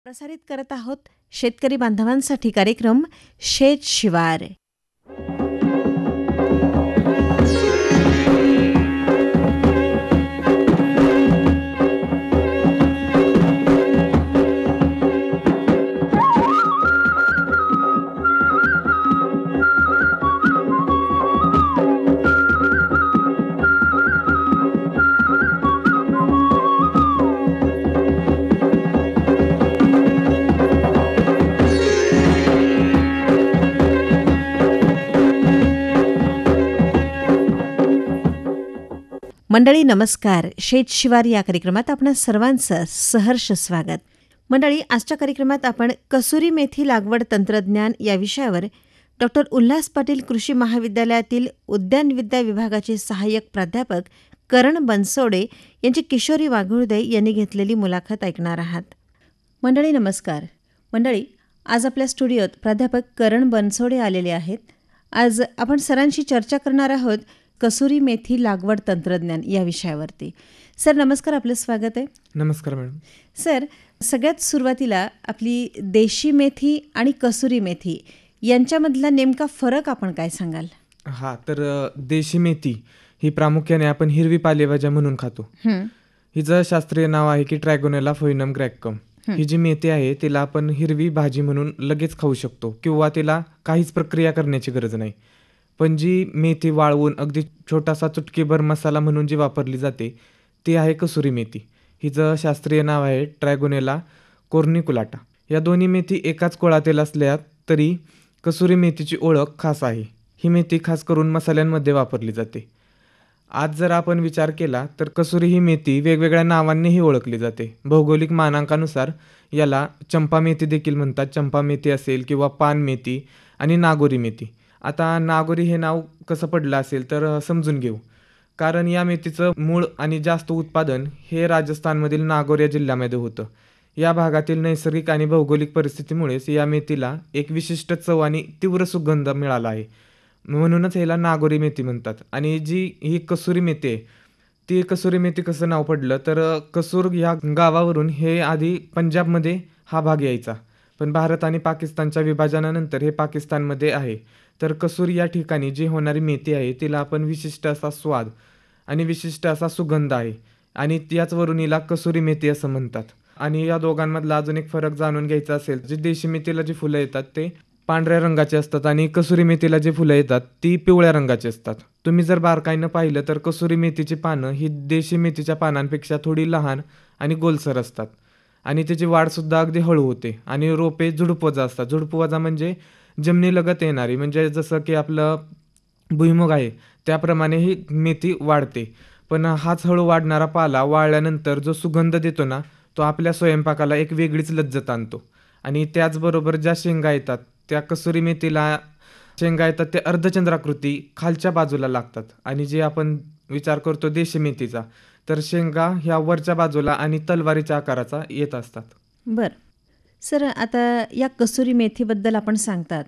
प्रसारित करत आहोत शेतकरी बांधवांसाठी कार्यक्रम शेत शिवार. मंडळी नमस्कार. शेत शिवार या कार्यक्रमात आपणा सर्वांचं सहर्ष स्वागत. मंडळी, आजच्या कार्यक्रमात आपण कसुरी मेथी लागवड तंत्रज्ञान या विषयावर डॉक्टर उल्हास पाटील कृषी महाविद्यालयातील उद्यानविद्या विभागाचे सहाय्यक प्राध्यापक करण बनसोडे यांची किशोरी वाघुर्दे यांनी घेतलेली मुलाखत ऐकणार आहात. मंडळी नमस्कार. मंडळी, आज आपल्या स्टुडिओत प्राध्यापक करण बनसोडे आलेले आहेत. आज आपण सरांशी चर्चा करणार आहोत कसुरी मेथी लागवड तंत्रज्ञान या विषयावरती. सर नमस्कार, आपलं स्वागत आहे. नमस्कार मॅडम. सर, सगळ्यात सुरुवातीला आपली देशी मेथी आणि कसुरी मेथी यांच्यामधला नेमका फरक आपण काय सांगाल? तर देशी मेथी ही प्रामुख्याने आपण हिरवी पालेभाज्या म्हणून खातो. हिचं शास्त्रीय नाव आहे की ट्रॅगोनेला फोइनम ग्रॅक्कम. ही जी मेथी आहे तिला आपण हिरवी भाजी म्हणून लगेच खाऊ शकतो किंवा तिला काहीच प्रक्रिया करण्याची गरज नाही. पण जी मेथी वाळवून अगदी छोटासा चुटकीभर मसाला म्हणून जी वापरली जाते ती आहे कसुरी मेथी. हिचं शास्त्रीय नाव आहे ट्रॅगोनेला कोर्निकुलाटा. या दोन्ही मेथी एकाच कुळातील असल्या तरी कसुरी मेथीची ओळख खास आहे. ही मेथी खास करून मसाल्यांमध्ये वापरली जाते. आज जर आपण विचार केला तर कसुरी ही मेथी वेगवेगळ्या नावांनीही ओळखली जाते. भौगोलिक मानांकानुसार याला चंपा मेथी देखील म्हणतात. चंपा मेथी असेल किंवा पान मेथी आणि नागोरी मेथी. आता नागोरी हे नाव कसं पडलं असेल तर समजून घेऊ. कारण या मेथीचं मूळ आणि जास्त उत्पादन हे राजस्थानमधील नागौर या जिल्ह्यामध्ये होतं. या भागातील नैसर्गिक आणि भौगोलिक परिस्थितीमुळेच या मेथीला एक विशिष्ट चव आणि तीव्र सुगंध मिळाला आहे. म्हणूनच ह्याला नागोरी मेथी म्हणतात. आणि ही कसुरी मेथी आहे ती कसुरी मेथी कसं नाव पडलं तर कसूर ह्या गावावरून हे आधी पंजाबमध्ये हा भाग यायचा. पण भारत आणि पाकिस्तानच्या विभाजनानंतर हे पाकिस्तानमध्ये आहे. तर कसुरी या ठिकाणी जी होणारी मेथी आहे तिला आपण विशिष्ट असा स्वाद आणि विशिष्ट असा सुगंध आहे आणि त्याचवरून हिला कसुरी मेथी असं म्हणतात. आणि या दोघांमधला अजून एक फरक जाणून घ्यायचा असेल, जी देशी मेथीला जी फुलं येतात ते पांढऱ्या रंगाचे असतात आणि कसुरी मेथीला जी फुलं येतात ती पिवळ्या रंगाची असतात. तुम्ही जर बारकाईनं पाहिलं तर कसुरी मेथीची पानं ही देशी मेथीच्या पानांपेक्षा थोडी लहान आणि गोलसर असतात आणि त्याची वाढसुद्धा अगदी हळू होते आणि रोपे झुडपवजा असतात. झुडपवजा म्हणजे जमिनीलगत येणारी, म्हणजे जसं की आपलं भुईमुग आहे त्याप्रमाणे ही मेथी वाढते. पण हाच हळू वाढणारा पाला वाळल्यानंतर जो सुगंध देतो ना तो आपल्या स्वयंपाकाला एक वेगळीच लज्जत आणतो. आणि त्याचबरोबर ज्या शेंगा येतात त्या कसुरी मेथीला शेंगा येतात ते अर्धचंद्राकृती खालच्या बाजूला लागतात. आणि जे आपण विचार करतो देशी मेथीचा तर शेंगा ह्या वरच्या बाजूला आणि तलवारीच्या आकाराचा येत असतात. बरं सर, आता या कसुरी मेथीबद्दल आपण सांगतात,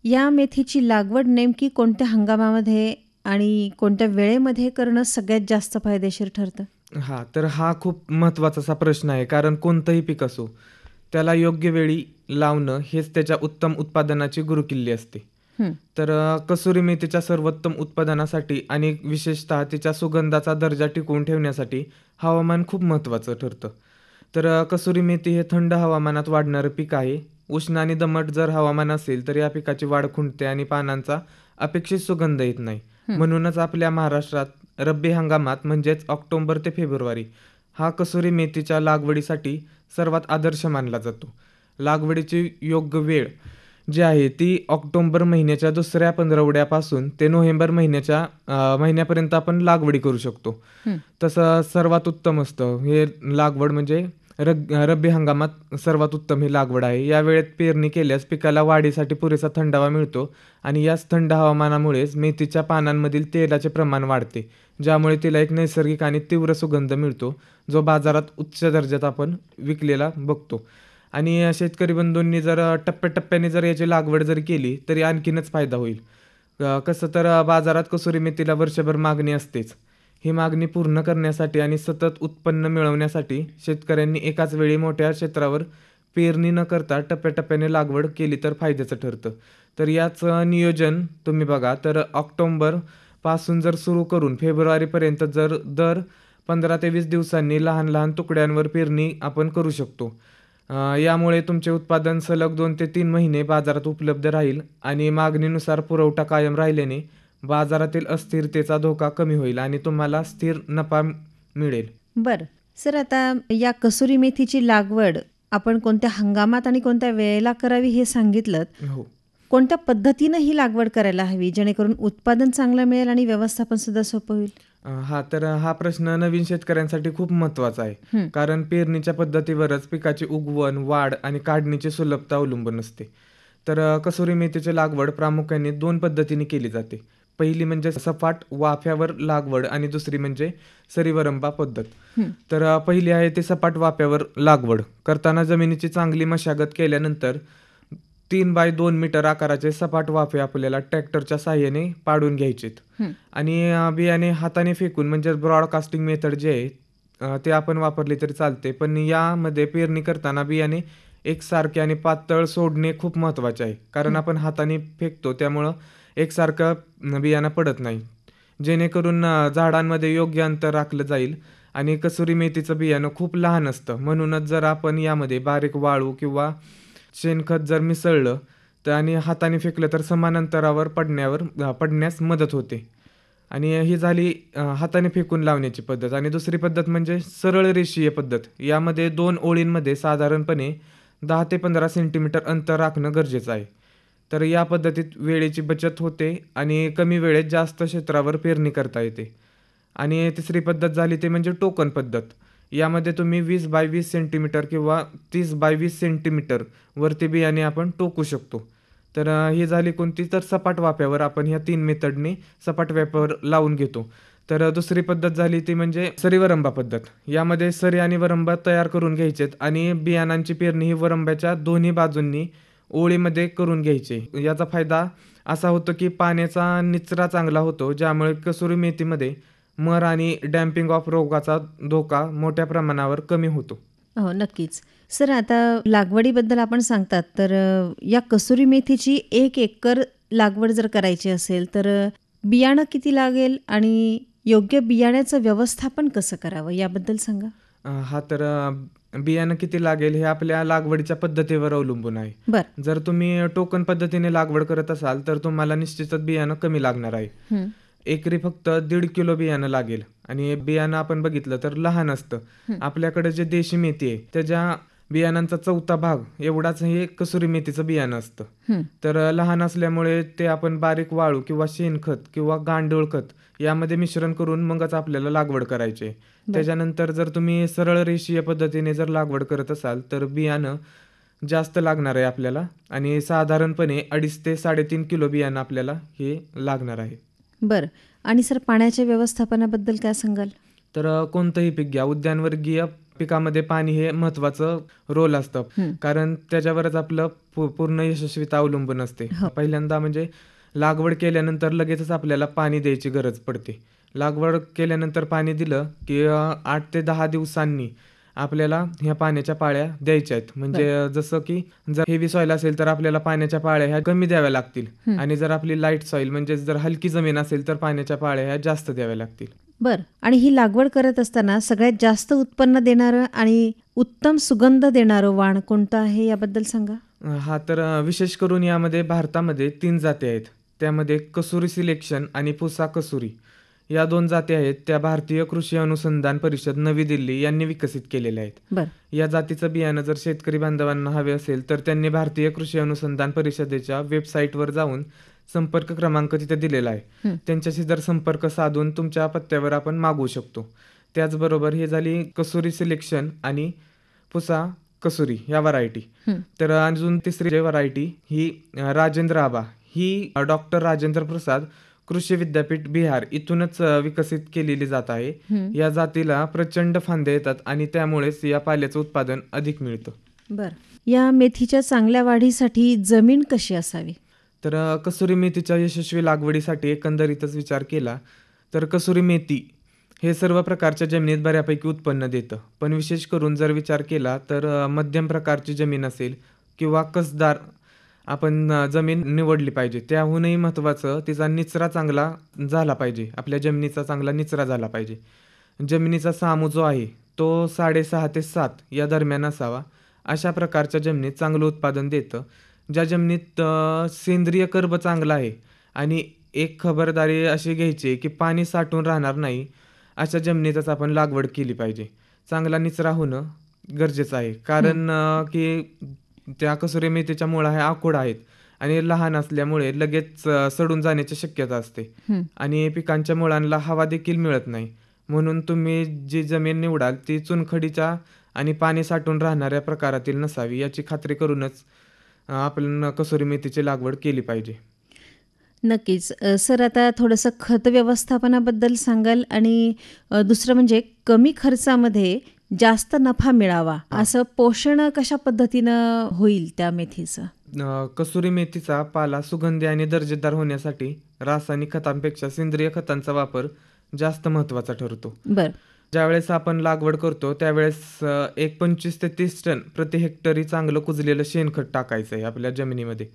या मेथीची लागवड नेमकी कोणत्या हंगामामध्ये आणि कोणत्या वेळेमध्ये करणं सगळ्यात जास्त फायदेशीर ठरतं? तर हा खूप महत्त्वाचा असा प्रश्न आहे. कारण कोणतंही पीक असो त्याला योग्य वेळी लावणं हेच त्याच्या उत्तम उत्पादनाची गुरुकिल्ली असते. तर कसुरी मेथीच्या सर्वोत्तम उत्पादनासाठी आणि विशेषतः तिच्या सुगंधाचा दर्जा टिकवून ठेवण्यासाठी हवामान खूप महत्त्वाचं ठरतं. तर कसुरी मेथी हे थंड हवामानात वाढणारं पीक आहे. उष्ण आणि दमट जर हवामान असेल तर या पिकाची वाढ खुंटते आणि पानांचा अपेक्षित सुगंध येत नाही. म्हणूनच आपल्या महाराष्ट्रात रब्बी हंगामात म्हणजेच ऑक्टोबर ते फेब्रुवारी हा कसुरी मेथीच्या लागवडीसाठी सर्वात आदर्श मानला जातो. लागवडीची योग्य वेळ जी आहे ती ऑक्टोबर महिन्याच्या दुसऱ्या पंधरवड्यापासून ते नोव्हेंबर महिन्यापर्यंत आपण लागवडी करू शकतो. तसं सर्वात उत्तम असतं हे लागवड म्हणजे रब्बी हंगामात सर्वात उत्तम ही लागवड आहे. या वेळेत पेरणी केल्यास पिकाला वाढीसाठी पुरेसा थंडावा मिळतो आणि याच थंड हवामानामुळेच मेथीच्या पानांमधील तेलाचे प्रमाण वाढते, ज्यामुळे तिला एक नैसर्गिक आणि तीव्र सुगंध मिळतो जो बाजारात उच्च दर्जात आपण विकलेला बघतो. आणि शेतकरी बंधूंनी जर टप्प्याटप्प्याने जर याची लागवड जर केली तरी आणखीनच फायदा होईल. कसं तर बाजारात कसुरी मेथीला वर्षभर मागणी असतेच. ही मागणी पूर्ण करण्यासाठी आणि सतत उत्पन्न मिळवण्यासाठी शेतकऱ्यांनी एकाच वेळी मोठ्या क्षेत्रावर पेरणी न करता टप्प्याटप्प्याने लागवड केली तर फायद्याचं ठरतं. तर याचं नियोजन तुम्ही बघा, तर ऑक्टोबरपासून जर सुरू करून फेब्रुवारीपर्यंत जर दर 15 ते 20 दिवसांनी लहान लहान तुकड्यांवर पेरणी आपण करू शकतो. यामुळे तुमचे उत्पादन सलग 2 ते 3 महिने बाजारात उपलब्ध राहील आणि मागणीनुसार पुरवठा कायम राहिल्याने बाजारातील अस्थिरतेचा धोका कमी होईल आणि तुम्हाला स्थिर नफा मिळेल. बरं. सर, आता या कसुरी मेथीची लागवड आपण कोणत्या हंगामात आणि कोणत्या वेळेला करावी हे सांगितलं. हो. कोणत्या पद्धतीनं ही लागवड करायला हवी जेणेकरून उत्पादन चांगलं मिळेल आणि व्यवस्थापन सुद्धा सोपं होईल? तर हा प्रश्न नवीन शेतकऱ्यांसाठी खूप महत्त्वाचा आहे. कारण पेरणीच्या पद्धतीवरच पिकाची उगवण, वाढ आणि काढणीची सुलभता अवलंबून असते. तर कसुरी मेथीची लागवड प्रामुख्याने 2 पद्धतीने केली जाते. पहिली म्हणजे सपाट वाफ्यावर लागवड आणि दुसरी म्हणजे सरीवरंबा पद्धत. तर पहिली आहे ते सपाट वाफ्यावर लागवड. करताना जमिनीची चांगली मशागत केल्यानंतर 3 बाय 2 मीटर आकाराचे सपाट वाफे आपल्याला ट्रॅक्टरच्या साहाय्याने पाडून घ्यायचेत. आणि बियाणे हाताने फेकून म्हणजे ब्रॉडकास्टिंग मेथड जे आहे ते आपण वापरले तरी चालते. पण यामध्ये पेरणी करताना बियाणे एकसारखे आणि पातळ सोडणे खूप महत्त्वाचे आहे. कारण आपण हाताने फेकतो त्यामुळं एकसारखं बियाणं पडत नाही. जेणेकरून झाडांमध्ये योग्य अंतर राखलं जाईल. आणि कसुरी मेथीचं बियाणं खूप लहान असतं, म्हणूनच जर आपण यामध्ये बारीक वाळू किंवा शेणखत जर मिसळलं तर आणि हाताने फेकलं तर समान अंतरावर पडण्यास मदत होते. आणि ही झाली हाताने फेकून लावण्याची पद्धत. आणि दुसरी पद्धत म्हणजे सरळ रेषीय पद्धत. यामध्ये 2 ओळींमध्ये साधारणपणे 10 ते 15 सेंटीमीटर अंतर राखणं गरजेचं आहे. तर या पद्धतीत वेळेची बचत होते आणि कमी वेळेत जास्त क्षेत्रावर पेरणी करता येते. आणि तिसरी पद्धत झाली ते म्हणजे टोकन पद्धत. यामध्ये तुम्ही 20 बाय 20 सेंटीमीटर किंवा 30 बाय 20 सेंटीमीटर वरती बियाणे आपण टोकू शकतो. तर ही झाली कोणती, तर सपाट वाफ्यावर आपण ह्या 3 मेथडने सपाट वाफ्यावर लावून घेतो. तर दुसरी पद्धत झाली ती म्हणजे सरी वरंबा पद्धत. यामध्ये सरी आणि वरंबा तयार करून घ्यायचेत आणि बियाणांची पेरणी ही वरंब्याच्या दोन्ही बाजूंनी ओळीमध्ये करून घ्यायची. याचा फायदा असा होतो की पाण्याचा निचरा चांगला होतो, ज्यामुळे कसुरी मेथीमध्ये मर आणि डॅम्पिंग ऑफ रोगाचा धोका मोठ्या प्रमाणावर कमी होतो. हो, नक्कीच. सर, आता लागवडीबद्दल आपण सांगतात तर या कसुरी मेथीची 1 एकर लागवड जर करायची असेल तर बियाणं किती लागेल आणि योग्य बियाण्याचं व्यवस्थापन कसं करावं याबद्दल सांगा. तर बियाणं किती लागेल हे आपल्या लागवडीच्या पद्धतीवर अवलंबून आहे. बरं. जर तुम्ही टोकन पद्धतीने लागवड करत असाल तर तुम्हाला निश्चितच बियाणं कमी लागणार आहे. एकरी फक्त 1.5 किलो बियाणं लागेल. आणि बियाणं आपण बघितलं तर लहान असतं. आपल्याकडे जे देशी मेथी आहे त्याच्या बियाणांचा 1/4 भाग एवढाच हे कसुरी मेथीचं बियाणं असतं. तर लहान असल्यामुळे ते आपण बारीक वाळू किंवा शेणखत किंवा गांडूळ खत यामध्ये मिश्रण करून मगच आपल्याला लागवड करायची आहे. त्याच्यानंतर जर तुम्ही सरळ रेषीय पद्धतीने जर लागवड करत असाल तर बियाणं जास्त लागणार आहे आपल्याला आणि साधारणपणे 2.5 ते 3.5 किलो बियाणं आपल्याला हे लागणार आहे. बरं. आणि सर, पाण्याच्या व्यवस्थापनाबद्दल काय सांगाल? तर कोणतंही पीक घ्या, उद्यानवर्गीय पिकामध्ये पाणी हे महत्त्वाचं रोल असतं. कारण त्याच्यावरच आपलं पूर्ण यशस्वीता अवलंबून असते. पहिल्यांदा म्हणजे लागवड केल्यानंतर लगेचच आपल्याला पाणी द्यायची गरज पडते. लागवड केल्यानंतर पाणी दिलं की 8 ते 10 दिवसांनी आपल्याला ह्या पाण्याच्या पाळ्या द्यायच्या आहेत. म्हणजे जसं की जर हेवी सॉईल असेल तर आपल्याला पाण्याच्या पाळ्या ह्या कमी द्याव्या लागतील. आणि जर आपली लाईट सॉईल म्हणजे जर हलकी जमीन असेल तर पाण्याच्या पाळ्या ह्या जास्त द्याव्या लागतील. बरं. आणि ही लागवड करत असताना सगळ्यात जास्त उत्पन्न देणारं आणि उत्तम सुगंध देणारं वाण कोणतं आहे याबद्दल सांगा. तर विशेष करून यामध्ये भारतामध्ये 3 जाती आहेत. त्यामध्ये कसुरी सिलेक्शन आणि पुसा कसुरी या 2 जाती आहेत. त्या भारतीय कृषी अनुसंधान परिषद नवी दिल्ली यांनी विकसित केलेल्या आहेत. या जातीचं बियाणं जर शेतकरी बांधवांना हवे असेल तर त्यांनी भारतीय कृषी अनुसंधान परिषदेच्या वेबसाईटवर जाऊन संपर्क क्रमांक तिथे दिलेला आहे. त्यांच्याशी जर संपर्क साधून तुमच्या पत्त्यावर आपण मागवू शकतो. त्याचबरोबर हे झाली कसुरी सिलेक्शन आणि पुसा कसुरी या व्हरायटी. तर अजून तिसरी जे व्हरायटी ही राजेंद्र आबा ही डॉक्टर राजेंद्र प्रसाद कृषी विद्यापीठ बिहार इथूनच विकसित केलेली जात आहे. या जातीला प्रचंड फांद्या येतात आणि त्यामुळेच या पाल्याचं उत्पादन अधिक मिळतं. बरं. या मेथीच्या चांगल्या वाढीसाठी जमीन कशी असावी? तर कसुरी मेथीच्या यशस्वी लागवडीसाठी एकंदरीतच विचार केला तर कसुरी मेथी हे सर्व प्रकारच्या जमिनीत बऱ्यापैकी उत्पन्न देतं. पण विशेष करून जर विचार केला तर मध्यम प्रकारची जमीन असेल किंवा कसदार आपण जमीन निवडली पाहिजे. त्याहूनही महत्त्वाचं तिचा निचरा चांगला झाला पाहिजे. आपल्या जमिनीचा चांगला निचरा झाला पाहिजे. जमिनीचा सामू जो आहे तो 6.5 ते 7 या दरम्यान असावा. अशा प्रकारच्या जमिनीत चांगलं उत्पादन देतं. ज्या जमिनीत सेंद्रिय कर्ब चांगला आहे आणि एक खबरदारी अशी घ्यायची की पाणी साठून राहणार नाही, अशा जमिनीतच आपण लागवड केली पाहिजे. चांगला निचरा होणं गरजेचं आहे. कारण की त्या कसुरी मेथीच्या मुळा ह्या आखूड आहेत आणि लहान असल्यामुळे लगेच सडून जाण्याची शक्यता असते आणि पिकांच्या मुळांना हवा देखील मिळत नाही. म्हणून तुम्ही जी जमीन निवडाल ती चुनखडीच्या आणि पाणी साठून राहणाऱ्या प्रकारातील नसावी याची खात्री करूनच आपण कसुरी मेथीची लागवड केली पाहिजे. नक्कीच. सर आता थोडंसं खत व्यवस्थापनाबद्दल सांगाल आणि दुसरं म्हणजे कमी खर्चामध्ये जास्त नफा मिळावा असं पोषण कशा पद्धतीनं होईल त्या मेथीचं? कसुरी मेथीचा पाला सुगंधी आणि दर्जेदार होण्यासाठी रासायनिक खतांपेक्षा सेंद्रिय खतांचा वापर जास्त महत्त्वाचा ठरतो. बरं. ज्यावेळेस आपण लागवड करतो त्यावेळेस एक 25 ते 30 टन प्रति हेक्टरी चांगलं कुजलेलं शेणखत टाकायचं आहे आपल्या जमिनीमध्ये.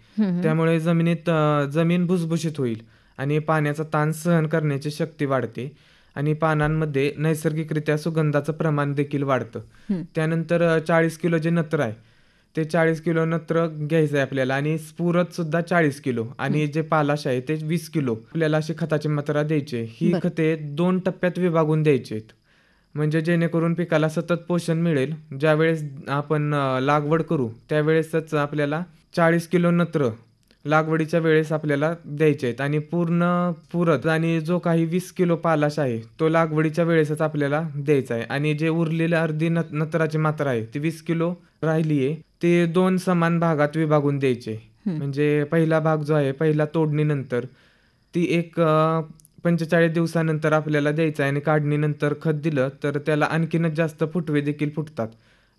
त्यामुळे जमीन भुसभुशीत होईल आणि पाण्याचा ताण सहन करण्याची शक्ती वाढते आणि पानांमध्ये नैसर्गिकरित्या सुगंधाचं प्रमाण देखील वाढतं. त्यानंतर 40 किलो जे नत्र आहे ते 40 किलो नत्र घ्यायचं आहे आपल्याला आणि स्फुरद सुद्धा 40 किलो आणि जे पालाश आहे ते 20 किलो आपल्याला अशी खताची मात्रा द्यायची आहे. ही खते 2 टप्प्यात विभागून द्यायची आहेत. म्हणजे जेणेकरून पिकाला सतत पोषण मिळेल. ज्यावेळेस आपण लागवड करू त्यावेळेसच आपल्याला 40 किलो नत्र लागवडीच्या वेळेस आपल्याला द्यायचे आहेत आणि पूर्ण स्फुरद आणि जो काही 20 किलो पालाश आहे तो लागवडीच्या वेळेसच आपल्याला द्यायचा आहे आणि जे उरलेले अर्धी नत्राची मात्रा आहे ती 20 किलो राहिली आहे ते 2 समान भागात विभागून द्यायचे. म्हणजे पहिला भाग जो आहे पहिला तोडणीनंतर ती एक 45 दिवसानंतर आपल्याला द्यायचं आहे आणि काढणीनंतर खत दिलं तर त्याला आणखीनच जास्त फुटवे देखील फुटतात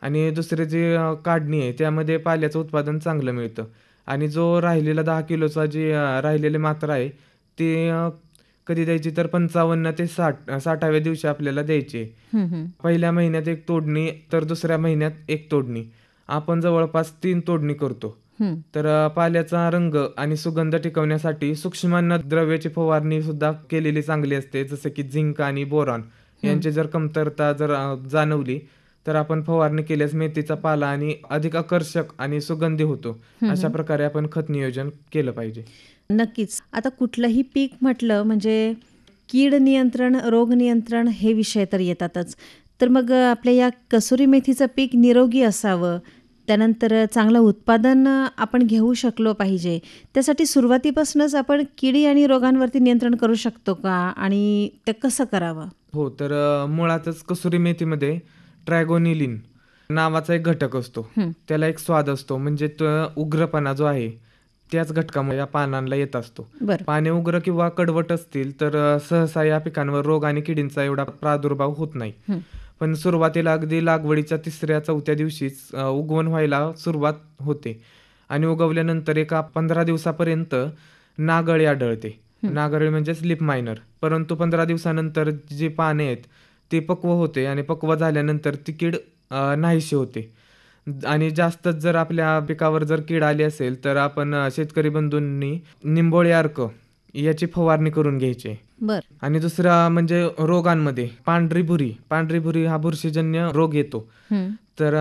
आणि दुसरे जे काढणी आहे त्यामध्ये पाल्याचं उत्पादन चांगलं मिळतं आणि जो राहिलेला 10 किलोचा जी राहिलेली मात्रा आहे ती कधी द्यायची तर 55 ते 60व्या दिवशी आपल्याला द्यायची. पहिल्या महिन्यात एक तोडणी तर दुसऱ्या महिन्यात एक तोडणी. आपण जवळपास 3 तोडणी करतो. तर पाल्याचा रंग आणि सुगंध टिकवण्यासाठी सूक्ष्म द्रव्याची फवारणी सुद्धा केलेली चांगली असते. जसं की झिंक आणि बोरॉन यांची जर कमतरता जर जाणवली तर आपण फवारणी केल्यास मेथीचा पाला आणि अधिक आकर्षक आणि सुगंधी होतो. अशा प्रकारे आपण खत नियोजन केलं पाहिजे. नक्कीच. आता कुठलंही पीक म्हटलं म्हणजे कीड नियंत्रण, रोग नियंत्रण हे विषय तर येतातच. तर मग आपल्या या कसुरी मेथीचं पीक निरोगी असावं, त्यानंतर चांगलं उत्पादन आपण घेऊ शकलो पाहिजे, त्यासाठी सुरुवातीपासूनच आपण किडी आणि रोगांवरती नियंत्रण करू शकतो का आणि ते कसं करावं? हो, तर मुळातच कसुरी मेथीमध्ये ट्रॅगोनिलिन नावाचा एक घटक असतो. त्याला एक स्वाद असतो म्हणजे तो उग्रपणा जो आहे त्याच घटकामुळे या पानांना येत असतो. पाने उग्र किंवा कडवट असतील तर सहसा या पिकांवर रोग आणि किडींचा एवढा प्रादुर्भाव होत नाही. पण सुरुवातीला अगदी लागवडीच्या 3-4 दिवशीच उगवण व्हायला सुरुवात होते आणि उगवल्यानंतर एका 15 दिवसापर्यंत नागळी आढळते. नागळी म्हणजे स्लिप मायनर. परंतु 15 दिवसानंतर जी पाने आहेत ती पक्व होते आणि पक्व झाल्यानंतर ती कीड नाहीशी होते आणि जास्तच जर आपल्या पिकावर जर कीड आली असेल तर आपण शेतकरी बंधूंनी निंबोळी अर्क याची फवारणी करून घ्यायची. आणि दुसरा म्हणजे रोगांमध्ये पांढरी भुरी हा बुरशीजन्य रोग येतो. तर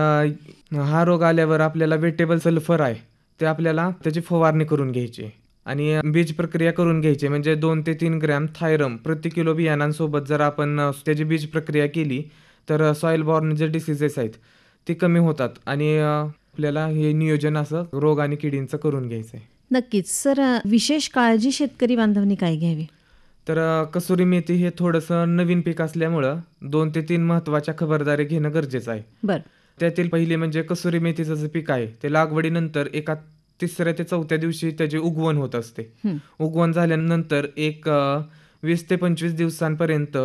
हा रोग आल्यावर आपल्याला वेटेबल सल्फर आहे ते आपल्याला त्याची फवारणी करून घ्यायची आणि बीज प्रक्रिया करून घ्यायची. म्हणजे 2 ते 3 ग्रॅम थायरम प्रति किलो बियाणांसोबत जर आपण त्याची बीज प्रक्रिया केली तर सॉइल बॉर्न जे डिसीजेस आहेत ते कमी होतात आणि आपल्याला हे नियोजन असं रोग आणि किडींचं करून घ्यायचं आहे. नक्कीच. सर, विशेष काळजी शेतकरी बांधवांनी काय घ्यावी? तर कसुरी मेथी हे थोडंसं नवीन पीक असल्यामुळं 2 ते 3 महत्त्वाच्या खबरदारी घेणं गरजेचं आहे. त्यातील पहिली म्हणजे कसुरी मेथीचं जे पीक आहे ते लागवडीनंतर एका 3ऱ्या ते 4थ्या दिवशी त्याची उगवण होत असते. उगवण झाल्यानंतर एक 20 ते 25 दिवसांपर्यंत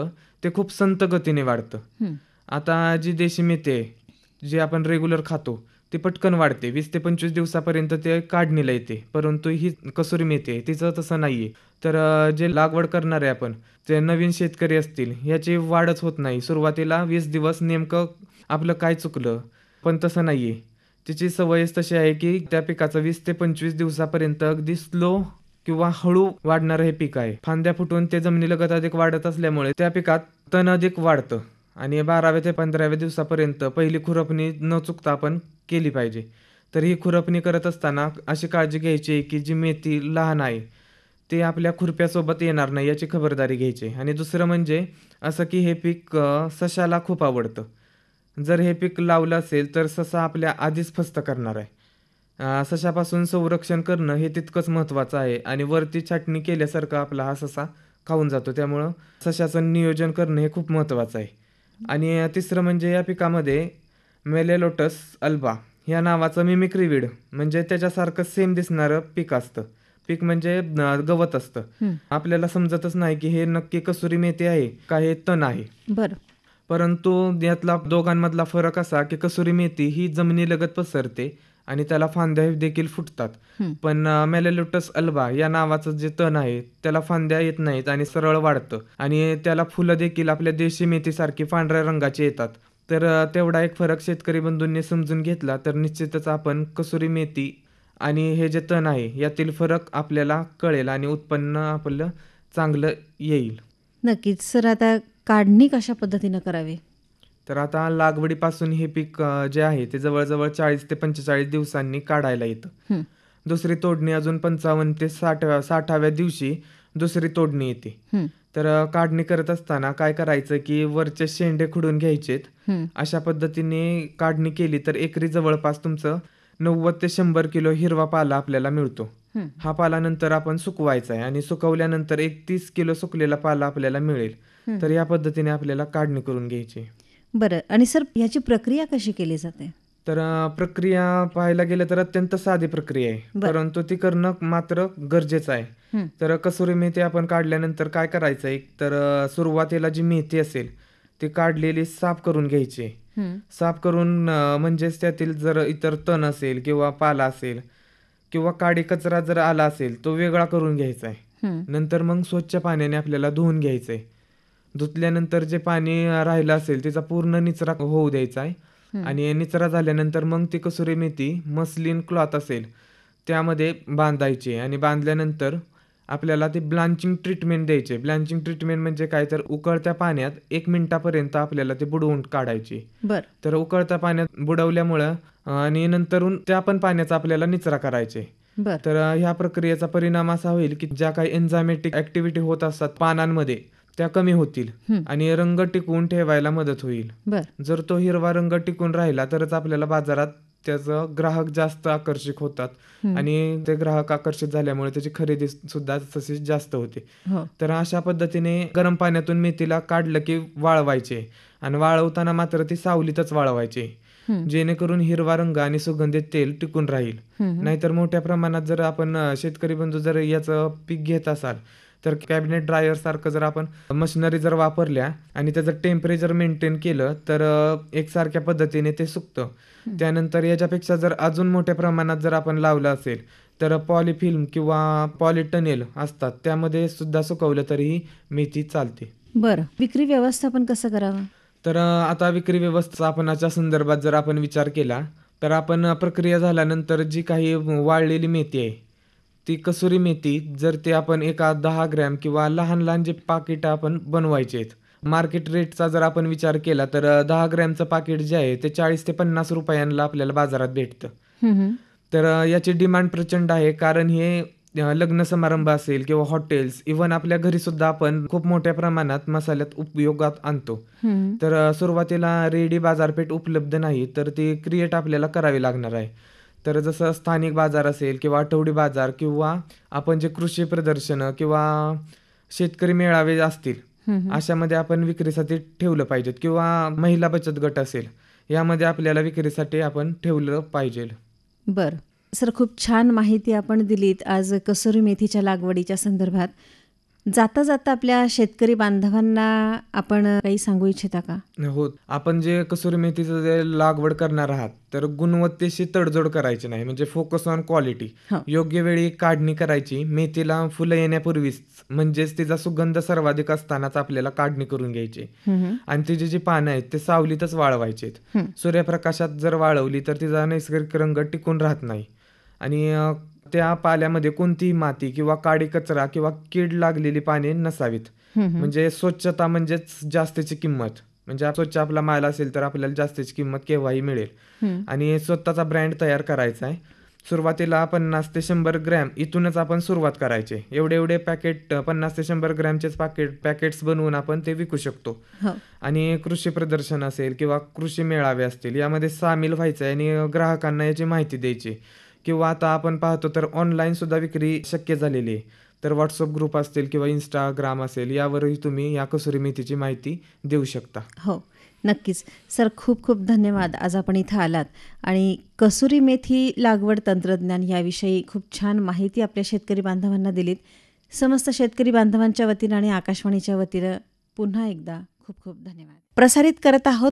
ते खूप संथ गतीने वाढतं. आता जी देशी मेथी आहे जी आपण रेग्युलर खातो ती पटकन वाढते. 20 ते 25 दिवसापर्यंत ते काढणीला येते. परंतु ही कसुरी मेथी आहे तिचं तसं नाहीये. तर जे लागवड करणार आहे आपण, ते नवीन शेतकरी असतील, याची वाढच होत नाही. सुरुवातीला 20 दिवस नेमकं आपलं काय चुकलं? पण तसं नाहीये. तिची सवयच तशी आहे की त्या पिकाचं 20 ते 25 दिवसापर्यंत अगदी स्लो किंवा हळू वाढणारं हे पीक आहे. फांद्या फुटून ते जमिनीलगत अधिक वाढत असल्यामुळे त्या पिकात तण अधिक वाढतं आणि 12व्या ते 15व्या दिवसापर्यंत पहिली खुरपणी न चुकता आपण केली पाहिजे. तर ही खुरपणी करत असताना अशी काळजी घ्यायची आहे की जी मेथी लहान आहे ते आपल्या खुरप्यासोबत येणार नाही याची खबरदारी घ्यायची. आणि दुसरं म्हणजे असं की हे पीक सशाला खूप आवडतं. जर हे पीक लावलं असेल तर ससा आपल्या आधीच फस्त करणार आहे. सशापासून संरक्षण करणं हे तितकंच महत्त्वाचं आहे आणि वरती छाटणी केल्यासारखं आपला हा ससा खाऊन जातो. त्यामुळं सशाचं नियोजन करणं हे खूप महत्त्वाचं आहे. आणि तिसरं म्हणजे या पिकामध्ये मेलेलोटस अल्बा या नावाचं मिमिक्री वीड म्हणजे त्याच्यासारखं सेम दिसणारं पीक असतं. पीक म्हणजे गवत असतं. आपल्याला समजतच नाही की हे नक्की कसुरी मेथी आहे का हे तण आहे. बरं. परंतु यातला दोघांमधला फरक असा की कसुरी मेथी ही जमिनीलगत पसरते आणि त्याला फांद्या देखील फुटतात. पण मेलेलोटस अल्बा या नावाचं जे तण आहे त्याला फांद्या येत नाहीत आणि सरळ वाढतं आणि त्याला फुलं देखील आपल्या देशी मेथीसारखी पांढऱ्या रंगाची येतात. तर तेवढा एक फरक शेतकरी बंधूंनी समजून घेतला तर निश्चितच आपण कसुरी मेथी आणि हे जे तण आहे यातील फरक आपल्याला कळेल आणि उत्पन्न आपलं चांगलं येईल. नक्कीच. सर, आता काढणी कशा पद्धतीनं करावी? तर आता लागवडीपासून हे पीक जे आहे ते जवळजवळ 40 ते 45 दिवसांनी काढायला येतं. दुसरी तोडणी अजून 55 ते 60व्या दिवशी दुसरी तोडणी येते. तर काढणी करत असताना काय करायचं की वरचे शेंडे खुडून घ्यायचेत. अशा पद्धतीने काढणी केली तर एकरी जवळपास तुमचं 90 ते 100 किलो हिरवा पाला आपल्याला मिळतो. हा पाला नंतर आपण सुकवायचा आहे आणि सुकवल्यानंतर 30 किलो सुकलेला पाला आपल्याला मिळेल. तर या पद्धतीने आपल्याला काढणी करून घ्यायची. बरं. आणि सर, ह्याची प्रक्रिया कशी केली जाते? तर प्रक्रिया पाहायला गेलं तर अत्यंत साधी प्रक्रिया आहे. परंतु ती करणं मात्र गरजेचं आहे. तर कसुरी मेथी आपण काढल्यानंतर काय करायचं आहे तर सुरुवातीला जी मेथी असेल ती काढलेली साफ करून घ्यायची. साफ करून म्हणजेच त्यातील जर इतर तण असेल किंवा पाला असेल किंवा काडी कचरा जर आला असेल तो वेगळा करून घ्यायचा आहे. नंतर मग स्वच्छ पाण्याने आपल्याला धुवून घ्यायचंय. धुतल्यानंतर जे पाणी राहिलं असेल त्याचा पूर्ण निचरा होऊ द्यायचा आहे. आणि निचरा झाल्यानंतर मग ती कसुरी मेथी मस्लिन क्लॉथ असेल त्यामध्ये बांधायची आणि बांधल्यानंतर आपल्याला ते ब्लांचिंग ट्रीटमेंट द्यायचे. ब्लांचिंग ट्रीटमेंट म्हणजे काय तर उकळत्या पाण्यात 1 मिनिटापर्यंत आपल्याला ते बुडवून काढायची. तर उकळत्या पाण्यात बुडवल्यामुळं आणि नंतरून त्या पण पाण्याचा आपल्याला निचरा करायचे. तर ह्या प्रक्रियेचा परिणाम असा होईल की ज्या काही एन्झायमॅटिक ऍक्टिव्हिटी होत असतात पानांमध्ये त्या कमी होतील आणि रंग टिकवून ठेवायला मदत होईल. जर तो हिरवा रंग टिकून राहिला तरच आपल्याला बाजारात त्याचं ग्राहक जास्त आकर्षित होतात आणि ते ग्राहक आकर्षित झाल्यामुळे त्याची खरेदी सुद्धा तशीच जास्त होते. तर अशा पद्धतीने गरम पाण्यातून मेथीला काढलं की वाळवायचे आणि वाळवताना मात्र ती सावलीतच वाळवायचे जेणेकरून हिरवा रंग आणि सुगंधित तेल टिकून राहील. नाहीतर मोठ्या प्रमाणात जर आपण शेतकरी बंधू जर याचं पीक घेत असाल तर कॅबिनेट ड्रायर सारखं जर आपण मशिनरी जर वापरल्या आणि त्याचं टेम्परेचर मेंटेन केलं तर एकसारख्या पद्धतीने ते सुकतं. त्यानंतर याच्यापेक्षा जर अजून मोठ्या प्रमाणात जर आपण लावलं असेल तर पॉलिफिल्म किंवा पॉलिटनेल असतात त्यामध्ये सुद्धा सुकवलं तरीही मेथी चालते. बरं. विक्री व्यवस्थापन कसं करावं? तर आता विक्री व्यवस्थापनाच्या संदर्भात जर आपण विचार केला तर आपण प्रक्रिया झाल्यानंतर जी काही वाळलेली मेथी आहे ती कसुरी मेथी जर ते आपण एका 10 ग्रॅम किंवा लहान लहान जे पाकिट आपण बनवायचे आहेत. मार्केट रेटचा जर आपण विचार केला तर 10 ग्रॅमचं पाकिट जे आहे ते 40 ते 50 रुपयांना आपल्याला बाजारात भेटतं. तर याची डिमांड प्रचंड आहे कारण हे लग्न समारंभ असेल किंवा हॉटेल्स इव्हन आपल्या घरी सुद्धा आपण खूप मोठ्या प्रमाणात मसाल्यात उपयोगात आणतो. तर सुरुवातीला रेडी बाजारपेठ उपलब्ध नाही तर ती क्रिएट आपल्याला करावी लागणार आहे. तर जसं स्थानिक बाजार असेल किंवा आठवडी बाजार किंवा आपण जे कृषी प्रदर्शनं किंवा शेतकरी मेळावे असतील अशामध्ये आपण विक्रीसाठी ठेवलं पाहिजेत किंवा महिला बचत गट असेल यामध्ये आपल्याला विक्रीसाठी आपण ठेवलं पाहिजे. बरं. सर, खूप छान माहिती आपण दिलीत आज कसुरी मेथीच्या लागवडीच्या संदर्भात. जाता जाता आपल्या शेतकरी बांधवांना आपण काही सांगू इच्छिता का? हो, आपण जे कसुरी मेथीचं जे लागवड करणार आहात तर गुणवत्तेशी तडजोड करायची नाही, म्हणजे फोकस ऑन क्वालिटी. हो. योग्य वेळी काढणी करायची. मेथीला फुलं येण्यापूर्वीच, म्हणजेच तिचा सुगंध सर्वाधिक असतानाच आपल्याला काढणी करून घ्यायची. आणि तिची जी पानं आहेत ते सावलीतच वाळवायचे. सूर्यप्रकाशात जर वाळवली तर तिचा नैसर्गिक रंग टिकून राहत नाही. आणि त्या पाल्यामध्ये कोणतीही माती किंवा काडी कचरा किंवा कीड लागलेली पाने नसावीत. म्हणजे स्वच्छता म्हणजेच जास्तीची किंमत. म्हणजे स्वच्छ आपला माल असेल तर आपल्याला जास्तीची किंमत केव्हाही मिळेल. आणि स्वतःचा ब्रँड तयार करायचा आहे. सुरुवातीला 50 ते 100 ग्रॅम इथूनच आपण सुरुवात करायची. एवढे पॅकेट 50 ते 100 ग्रॅमचेच पॅकेट्स बनवून आपण ते विकू शकतो. आणि कृषी प्रदर्शन असेल किंवा कृषी मेळावे असतील यामध्ये सामील व्हायचं आहे आणि ग्राहकांना याची माहिती द्यायची. किंवा आता आपण पाहतो तर ऑनलाईन सुद्धा विक्री शक्य झालेली आहे. तर व्हॉट्सअप ग्रुप असतील किंवा इंस्टाग्राम असेल यावरही तुम्ही या कसुरी मेथीची माहिती देऊ शकता. हो, नक्कीच. सर, खूप खूप धन्यवाद. आज आपण इथं आलात आणि कसुरी मेथी लागवड तंत्रज्ञान याविषयी खूप छान माहिती आपल्या शेतकरी बांधवांना दिलीत. समस्त शेतकरी बांधवांच्या वतीनं आणि आकाशवाणीच्या वतीनं पुन्हा एकदा खूप खूप धन्यवाद. प्रसारित करत आहोत